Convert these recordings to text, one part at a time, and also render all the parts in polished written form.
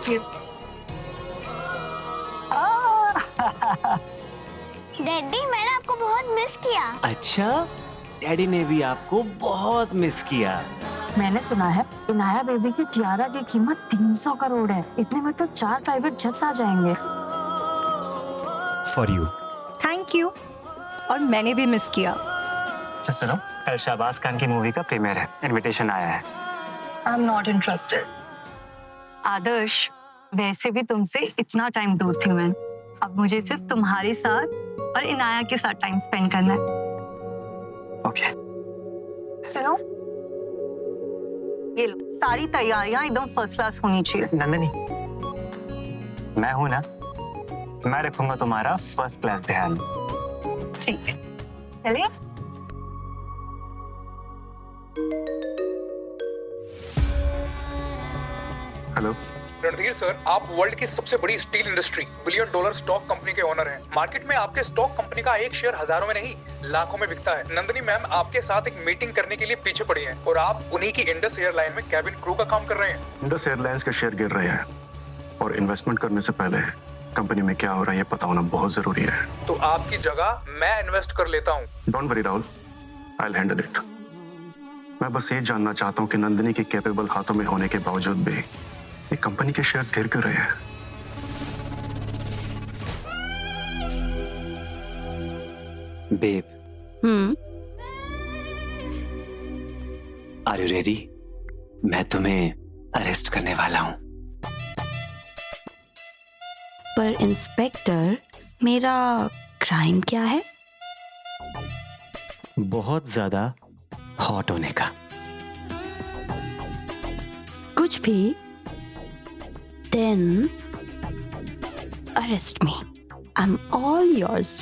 Thank you. Daddy मैंने आपको बहुत मिस किया। अच्छा, डैडी ने भी आपको बहुत मिस किया। मैंने सुना है इनाया बेबी की टियारा की कीमत 300 करोड़ है। इतने में तो 4 प्राइवेट जेट्स आ जाएंगे। For you. Thank you. और मैंने भी मिस किया। सुनो, कल शाहबाज खान की मूवी का प्रीमियर है, इनविटेशन आया है। I am not interested. Adarsh, वैसे भी तुमसे इतना टाइम दूर थी मैं। अब मुझे सिर्फ तुम्हारे साथ और इनाया के साथ टाइम स्पेंड करना है। ओके। सुनो, ये लो, सारी तैयारियां एकदम फर्स्ट क्लास होनी चाहिए। नंदनी, मैं हूं ना, मैं रखूंगा तुम्हारा फर्स्ट क्लास ध्यान। ठीक है, चलिए। हेलो रणधीर सर, आप वर्ल्ड की सबसे बड़ी steel industry $1 billion stock company के ओनर हैं। मार्केट में आपके स्टॉक कंपनी का एक शेयर हजारों में नहीं लाखों में बिकता है। नंदनी मैम आपके साथ एक मीटिंग करने के लिए पीछे पड़ी हैं और आप उन्हीं की इंडस एयरलाइन में कैबिन क्रू का काम कर रहे हैं। इंडस एयरलाइंस के शेयर गिर रहे हैं और इन्वेस्टमेंट करने से पहले कंपनी में क्या हो रहा है ये पता होना बहुत जरूरी है। तो आपकी जगह मैं इन्वेस्ट कर लेता हूँ। Don't worry Rahul, I will handle it. मैं बस ये जानना चाहता हूँ कि नंदिनी के कैपेबल हाथों में होने के बावजूद भी ये कंपनी के शेयर्स गिर क्यों रहे हैं। Babe, are you ready? मैं तुम्हें अरेस्ट करने वाला हूँ। पर इंस्पेक्टर, मेरा क्राइम क्या है? बहुत ज्यादा हॉट होने का। कुछ भी? Then arrest me. I'm all yours.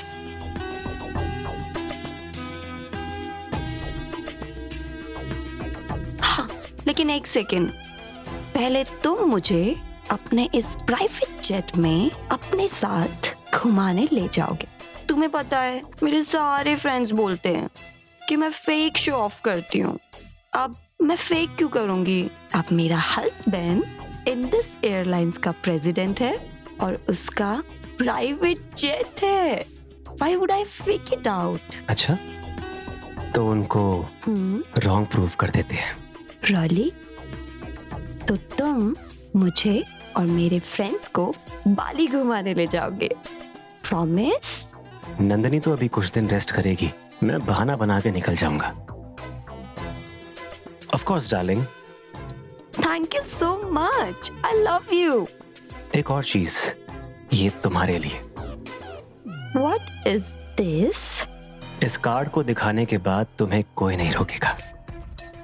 हाँ, लेकिन एक सेकेंड, पहले तुम मुझे अपने इस प्राइवेट जेट में अपने साथ घुमाने ले जाओगे। तुम्हें पता है मेरे सारे फ्रेंड्स बोलते हैं कि मैं फेक शो ऑफ करती हूँ। अब मैं फेक क्यों करूंगी? अब मेरा हस्बैंड इंडस एयरलाइंस का प्रेसिडेंट है और उसका प्राइवेट जेट है। Why would I fake it out? अच्छा, तो उनको रॉन्ग प्रूव कर देते हैं। Really? तो तुम मुझे और मेरे फ्रेंड्स को बाली घुमाने ले जाओगे? Promise? नंदनी तो अभी कुछ दिन रेस्ट करेगी, मैं बहाना बना के निकल जाऊंगा। Of course, darling. Thank you so much. I love you. एक और चीज, ये तुम्हारे लिए। What is this? इस कार्ड को दिखाने के बाद तुम्हें कोई नहीं रोकेगा।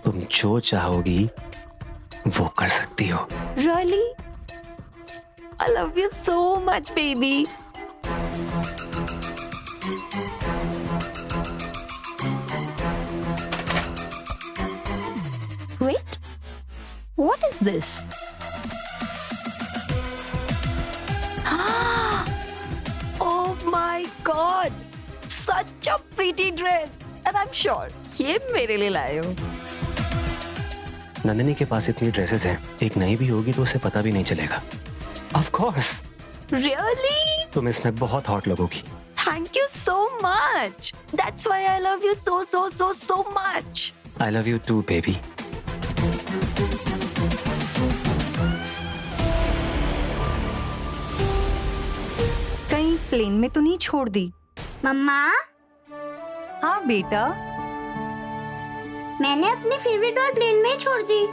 तुम जो चाहोगी वो कर सकती हो। Really? I love you so much, baby. Wait, what is this? Oh my God! Such a pretty dress, and I'm sure ये मेरे लिए लाए हो। नंदिनी के पास इतनी ड्रेसेस हैं, एक नई भी होगी तो उसे पता भी नहीं चलेगा। Of course. Really? तुम इसमें बहुत hot लगोगी। Thank you so much. That's why I love you so much. I love you too, baby. कहीं प्लेन में तो नहीं छोड़ दी? मम्मा, हाँ बेटा। मैंने अपनी फेवरेट डॉल प्लेन में ही छोड़ दी।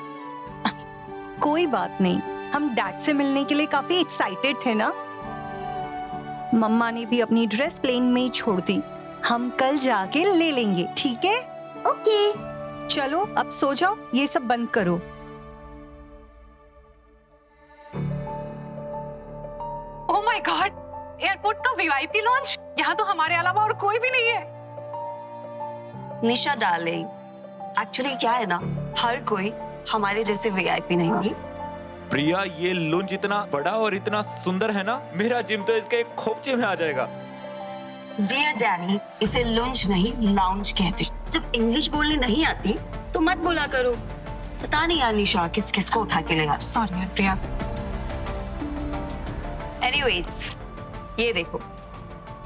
कोई बात नहीं, हम डैड से मिलने के लिए काफी एक्साइटेड थे ना। मम्मा ने भी अपनी ड्रेस प्लेन में ही छोड़ दी। हम कल जाके ले लेंगे, ठीक है? ओके। चलो अब सो जाओ, ये सब बंद करो। ओह माय गॉड, एयरपोर्ट का वीआईपी लॉन्च। यहाँ तो हमारे अलावा और कोई भी नहीं है। निशा डार्लिंग, एक्चुअली क्या है ना, हर कोई हमारे जैसे वीआईपी नहीं है। प्रिया, ये लुंज इतना बड़ा और इतना सुंदर है ना, मेरा जिम तो इसके एक खोपचे में आ जाएगा। डियर डैनी, इसे लुंज नहीं लाउंज कहते। जब इंग्लिश बोलने नहीं आती तो मत बोला करो। पता नहीं यार निशा किस किस को उठा के ले आती। सॉरी यार प्रिया। एनीवेज, ये देखो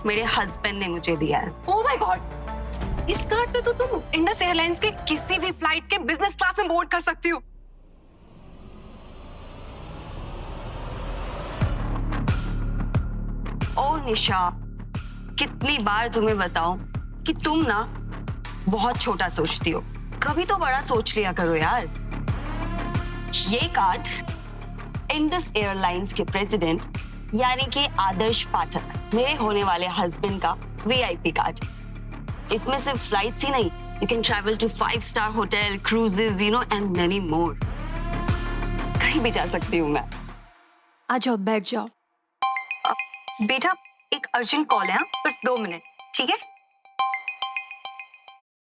मेरे हस्बैंड ने मुझे दिया है। ओह माय गॉड, इस कार्ड पे तो तुम इंडस एयरलाइंस के किसी भी फ्लाइट के बिजनेस क्लास में बोर्ड कर सकती हो। ओ निशा, कितनी बार तुम्हें बताऊं कि तुम ना बहुत छोटा सोचती हो, कभी तो बड़ा सोच लिया करो यार। ये कार्ड इंडस एयरलाइंस के प्रेसिडेंट यानी कि आदर्श पाठक, मेरे होने वाले हस्बैंड का वीआईपी कार्ड। इसमें सिर्फ फ्लाइट्स ही नहीं, you can travel to five star hotel, cruises, you know, and many more. कहीं भी जा सकती हूँ मैं। आ जाओ, बैठ जाओ। बेटा एक अर्जेंट कॉल है, बस 2 मिनट, ठीक है?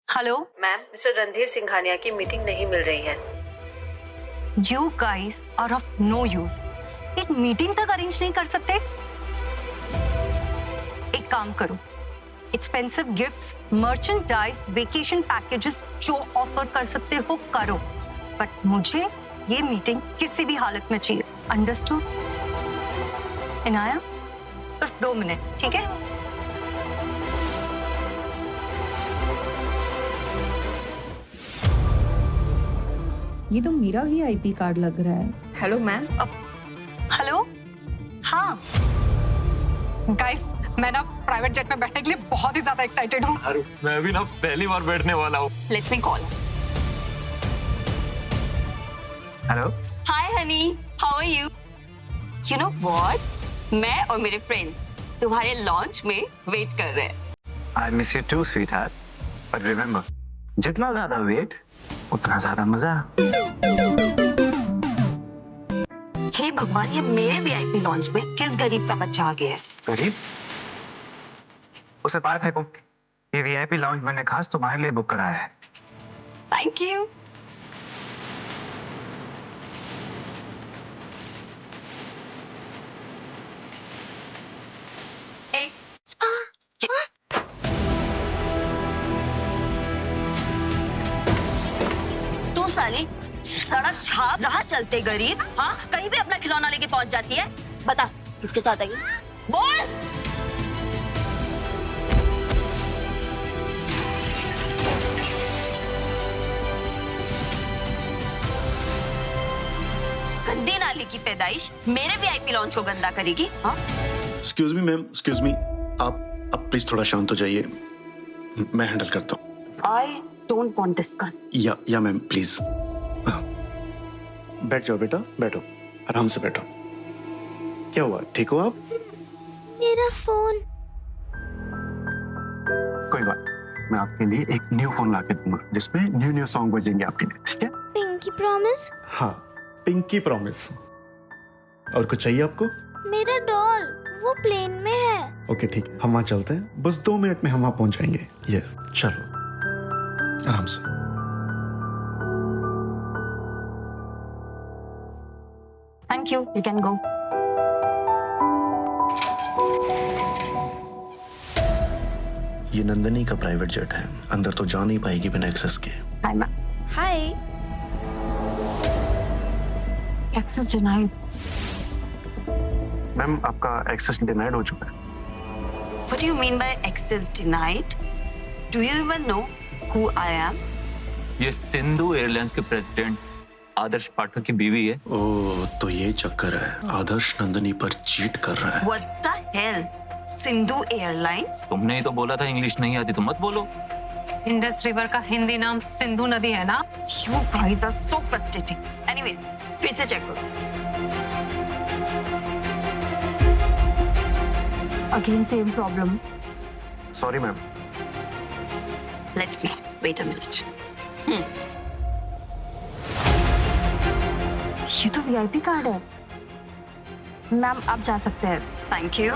Hello ma'am, mister Randhir Singhania की मीटिंग नहीं मिल रही है। You guys are of no use. एक मीटिंग तक अरेंज नहीं कर सकते? एक काम करो, expensive gifts, merchandise, vacation packages जो ऑफर कर सकते हो करो, बट मुझे ये मीटिंग किसी भी हालत में चाहिए। अंडरस्टूड? इनाया, बस 2 मिनट, ठीक है? ये तो मेरा वीआईपी कार्ड लग रहा है। Hello ma'am. हेलो, हाँ गाइस, मैं ना प्राइवेट जेट में बैठने के लिए बहुत ही ज्यादा एक्साइटेड हूँ। मैं भी ना पहली बार बैठने वाला हूँ। Let me call. Hello, hi honey, how are you? You know what, मैं और मेरे फ्रेंड्स तुम्हारे लॉन्च में वेट कर रहे हैं। I miss you too sweetheart, but remember, जितना ज्यादा वेट उतना ज्यादा मजा। हे भगवान, ये मेरे वीआईपी लॉन्च में किस गरीब का बच्चा आ गया है? गरीब? उसे बाहर फेंको। ये वीआईपी लॉन्च मैंने खास तुम्हारे लिए बुक कराया है। Thank you. तू साली सड़क छाप राह चलते गरीब, हाँ, कहीं भी अपना खिलौना लेके पहुंच जाती है। बता किसके साथ आई? बोल। गंदी नाली की पैदाइश मेरे वीआईपी लॉन्च को गंदा करेगी? हाँ? Excuse me ma'am, excuse me, आप प्लीज थोड़ा शांत हो जाइए, मैं हैंडल करता हूँ। I don't want this gun. या मैम प्लीज बैठ जाओ बेटा, बैठो, आराम से बैठो। क्या हुआ, ठीक हो आप? मेरा फोन। कोई बात, मैं आपके लिए एक न्यू फोन ला के दूंगा जिसमें न्यू सॉन्ग बजेंगे आपके लिए, ठीक है? Pinky promise. हाँ, पिंकी प्रॉमिस। और कुछ चाहिए आपको? मेरा डॉल, वो प्लेन में है। ओके ठीक है, हम वहाँ चलते हैं, बस 2 मिनट में हम वहाँ पहुंच जाएंगे। यस, चलो आराम से। Thank you, you can go. ये नंदनी का प्राइवेट जेट है, अंदर तो जा नहीं पाएगी बिना एक्सेस के। Hi ma'am. Hi. Access denied. Ma'am आपका एक्सेस डिनाइड हो चुका है। What do you mean by access denied? Do you even know who I am? ये सिंधु एयरलाइंस के प्रेसिडेंट आदर्श पाठक की बीवी है। ओह, तो ये चक्कर है, आदर्श नंदनी पर चीट कर रहा है। What the hell? Sindhu airlines? तुमने ही तो बोला था इंग्लिश नहीं आती तो मत बोलो। इंडस रिवर का हिंदी नाम सिंधु नदी है ना? You guys are so frustrating. Anyways, फिर से चेक करो। Again same problem. Sorry ma'am. Let me wait a minute. ये तो वीआईपी कार्ड है। मैम आप जा सकते हैं। Thank you.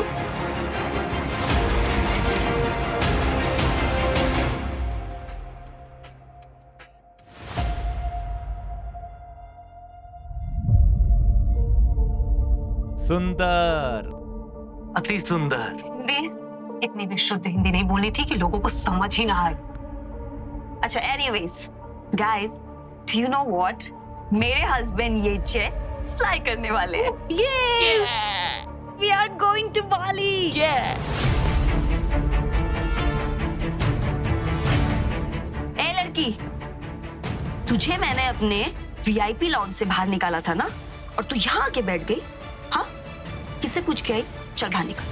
सुंदर, अति सुंदर। हिंदी इतनी भी शुद्ध हिंदी नहीं बोलनी थी कि लोगों को समझ ही ना आए। अच्छा, anyways, guys, do you know what? मेरे हस्बैंड ये जेट फ्लाई करने वाले हैं। ये We are going to Bali. Yeah. ए लड़की, तुझे मैंने अपने वीआईपी लॉन्च से बाहर निकाला था ना, और तू यहाँ आके बैठ गई। हाँ, किससे पूछ के आई? चल बाहर निकल,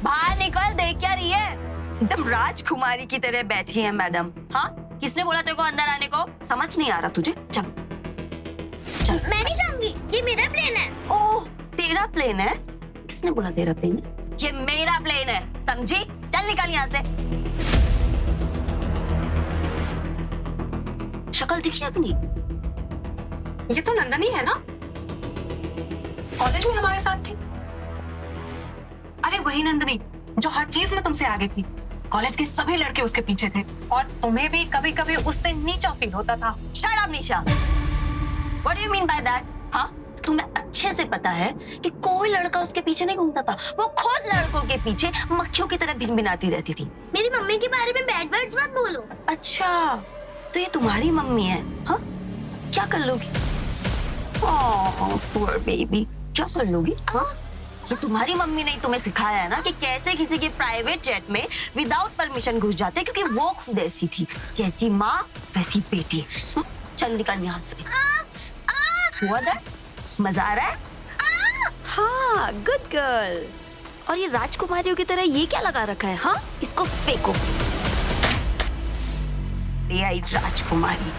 बाहर निकल। देख क्या रही है? एकदम राजकुमारी की तरह बैठी है मैडम। हाँ, किसने बोला तेरे को अंदर आने को? समझ नहीं आ रहा तुझे? चल चल। मैं नहीं जाऊंगी, ये मेरा प्लेन है। ओह, तेरा प्लेन है? किसने बोला तेरा प्लेन है? ये मेरा प्लेन है, समझी? चल निकल यहाँ से। शक्ल दिखी अपनी? ये तो नंदनी है ना, कॉलेज में हमारे साथ थी। अरे वही नंदनी जो हर चीज में तुमसे आगे थी। कॉलेज के सभी लड़के उसके पीछे थे, और तुम्हें भी कभी कभी उससे नीचा फील होता था। Shut up, Nisha. What do you mean by that? हाँ, तुम्हें अच्छे से पता है कि कोई लड़का उसके पीछे नहीं घूमता था। वो खुद लड़कों के पीछे मक्खियों की तरह भिनभिनाती रहती थी। मेरी मम्मी के बारे में बैड वर्ड्स मत बोलो। अच्छा, तो ये तुम्हारी मम्मी है? हाँ, क्या कर लोगी? ओह, poor baby, क्या कर लोगी? हाँ, तो तुम्हारी मम्मी ने तुम्हें सिखाया है ना कि कैसे किसी के प्राइवेट जेट में विदाउट परमिशन घुस जाते, क्योंकि वो खुद ऐसी थी। जैसी माँ वैसी बेटी। चल निकल यहाँ से। हुआ that? मजा आ रहा है? हाँ, गुड गर्ल। और ये राजकुमारियों की तरह ये क्या लगा रखा है? हाँ, इसको फेंको। ये आई राजकुमारी,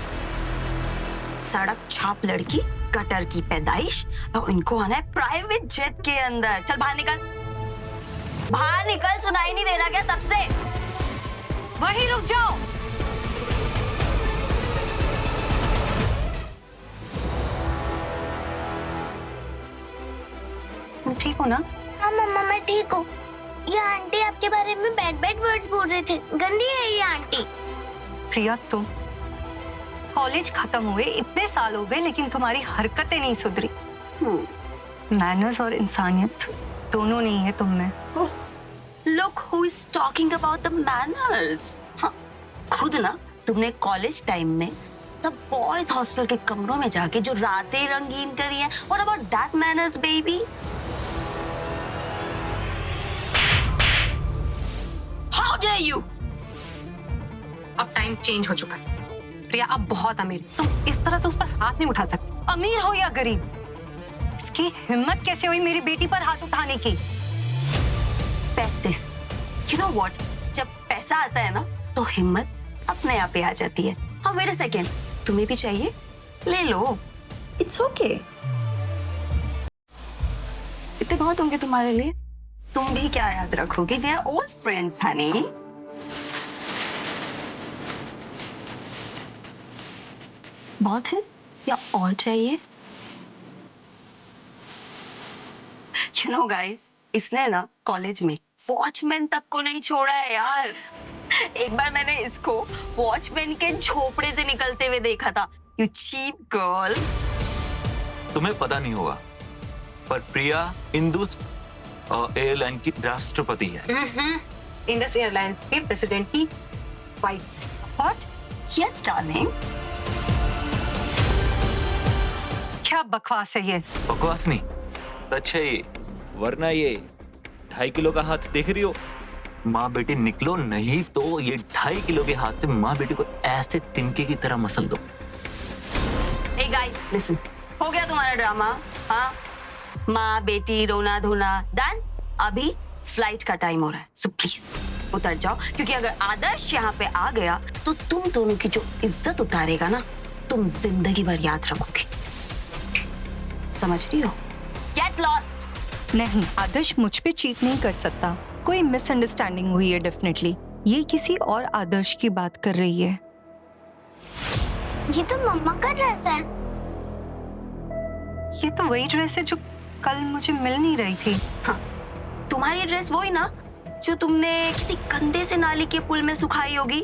सड़क छाप लड़की, कटर की पैदाइश, और इनको आना है प्राइवेट जेट के अंदर। चल बाहर निकल, बाहर निकल। सुनाई नहीं दे रहा क्या तब से? वहीं रुक जाओ। ठीक हो ना? हाँ मम्मा, मैं ठीक हूँ। ये आंटी आपके बारे में बैड वर्ड्स बोल रहे थे। गंदी है ये आंटी। प्रिया, तुम कॉलेज खत्म हुए इतने साल हो गए, लेकिन तुम्हारी हरकतें नहीं सुधरी। मैनर्स और इंसानियत दोनों नहीं है तुम में। Look who is talking about the manners. हाँ, खुद ना तुमने कॉलेज टाइम में सब बॉयज हॉस्टल के कमरों में जाके जो रातें रंगीन करी हैं। What about that manners, baby? How dare you? अब टाइम चेंज हो चुका है। प्रिया अब बहुत अमीर, तुम इस तरह से उस पर हाथ नहीं उठा सकती। अमीर हो या गरीब, इसकी हिम्मत कैसे हुई मेरी बेटी पर हाथ उठाने की? पैसे, you know what? जब पैसा आता है ना, तो हिम्मत अपने आप ही आ जाती है। हाँ, wait a second, तुम्हें भी चाहिए? ले लो, it's okay। इतने बहुत होंगे तुम्हारे लिए। तुम भी क्या याद रखोगे? We are all friends, honey। बहुत है या और चाहिए? You know guys, इसने ना कॉलेज में वॉचमैन तक को नहीं छोड़ा है यार। एक बार मैंने इसको वॉचमैन के झोपड़े से निकलते हुए देखा था। You cheap girl। तुम्हें पता नहीं होगा, पर प्रिया इंडस एयरलाइन की राष्ट्रपति है। इंडस एयरलाइन के प्रेसिडेंट की वाइफ। What? Yes, darling। क्या बकवास है ये? बकवास नहीं, सच है ये। वरना ये 2.5 किलो का हाथ देख रही हो? माँ बेटी निकलो, नहीं तो ये 2.5 किलो के हाथ से माँ बेटी को ऐसे तिनके की तरह मसल दो। Hey guys, listen, हो गया तुम्हारा ड्रामा? हाँ, माँ बेटी रोना धोना डन। अभी फ्लाइट का टाइम हो रहा है, सो प्लीज उतर जाओ, क्योंकि अगर आदर्श यहाँ पे आ गया तो तुम दोनों की जो इज्जत उतारेगा ना, तुम जिंदगी भर याद रखोगी। समझ रही हो? Get lost। नहीं, आदर्श मुझ पे चीट नहीं कर सकता। कोई मिसअंडरस्टैंडिंग हुई है डेफिनेटली। ये किसी और आदर्श की बात कर रही है। ये तो मम्मा का ड्रेस है। ये तो वही ड्रेस है जो कल मुझे मिल नहीं रही थी। हाँ, तुम्हारी ड्रेस वही ना जो तुमने किसी गंदे से नाली के पुल में सुखाई होगी।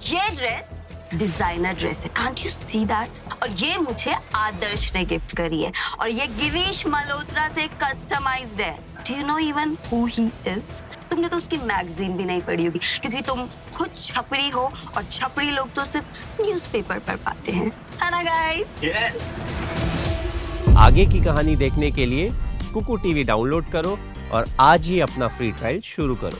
ये ड्रेस डिजाइनर ड्रेस है, कांट यू सी दैट? और ये मुझे आदर्श ने गिफ्ट करी है और ये गिरीश मल्होत्रा से कस्टमाइज्ड है। Do you know even who he is? तुमने तो उसकी मैगजीन भी नहीं पढ़ी होगी क्योंकि तुम खुद छपरी हो और छपरी लोग तो सिर्फ न्यूज़पेपर पढ़ पाते हैं, है ना गाइस? आगे की कहानी देखने के लिए कुकू टीवी डाउनलोड करो और आज ही अपना फ्री ट्रायल शुरू करो।